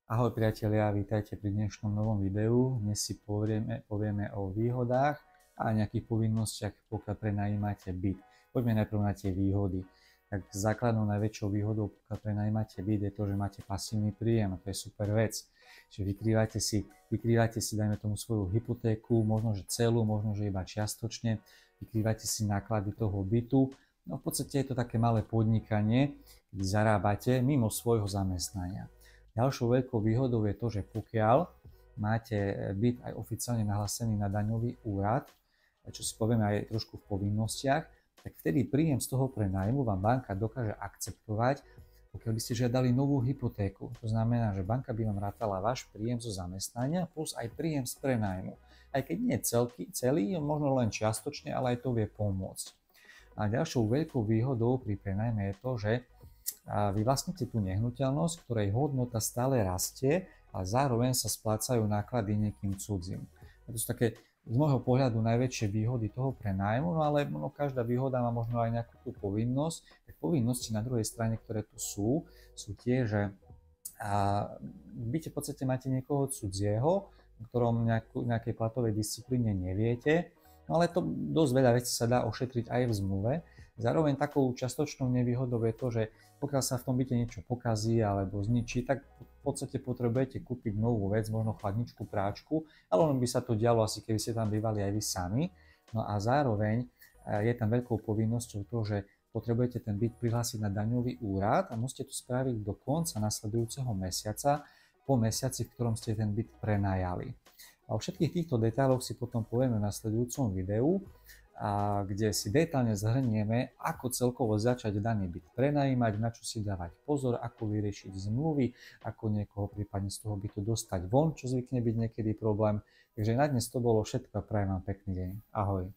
Ahoj priatelia, vítajte pri dnešnom novom videu. Dnes si povieme o výhodách a nejakých povinnostiach, pokiaľ prenajímate byt. Poďme najprv na tie výhody. Tak základnou najväčšou výhodou, pokiaľ prenajímate byt, je to, že máte pasívny príjem a to je super vec. Čiže vykrývate si, dajme tomu, svoju hypotéku, možno že celú, možno že iba čiastočne, vykrývate si náklady toho bytu. No v podstate je to také malé podnikanie, kde zarábate mimo svojho zamestnania. Ďalšou veľkou výhodou je to, že pokiaľ máte byt aj oficiálne nahlásený na daňový úrad, čo si povieme aj trošku v povinnostiach, tak vtedy príjem z toho prenájmu vám banka dokáže akceptovať, pokiaľ by ste žiadali novú hypotéku. To znamená, že banka by vám rátala váš príjem zo zamestnania plus aj príjem z prenájmu. Aj keď nie celý, možno len čiastočne, ale aj to vie pomôcť. A ďalšou veľkou výhodou pri prenajme je to, že vy vlastníte tú nehnuteľnosť, ktorej hodnota stále rastie a zároveň sa splácajú náklady niekým cudzím. To sú také z môjho pohľadu najväčšie výhody toho prenájmu, no ale každá výhoda má možno aj nejakú tú povinnosť. Tak povinnosti na druhej strane, ktoré tu sú tie, že v byte v podstate máte niekoho cudzieho, o ktorom nejakej platovej disciplíne neviete, no ale to dosť veľa vecí sa dá ošetriť aj v zmluve. Zároveň takou častočnou nevýhodou je to, že pokiaľ sa v tom byte niečo pokazí alebo zničí, tak v podstate potrebujete kúpiť novú vec, možno chladničku, práčku, ale ono by sa to dialo asi keby ste tam bývali aj vy sami. No a zároveň je tam veľkou povinnosťou to, že potrebujete ten byt prihlásiť na daňový úrad a musíte to spraviť do konca nasledujúceho mesiaca, po mesiaci, v ktorom ste ten byt prenajali. A o všetkých týchto detailoch si potom povieme v nasledujúcom videu, kde si detailne zhrnieme, ako celkovo začať daný byt prenajímať, na čo si dávať pozor, ako vyriešiť zmluvy, ako niekoho prípadne z toho bytu dostať von, čo zvykne byť niekedy problém. Takže na dnes to bolo všetko a prajem vám pekný deň. Ahoj.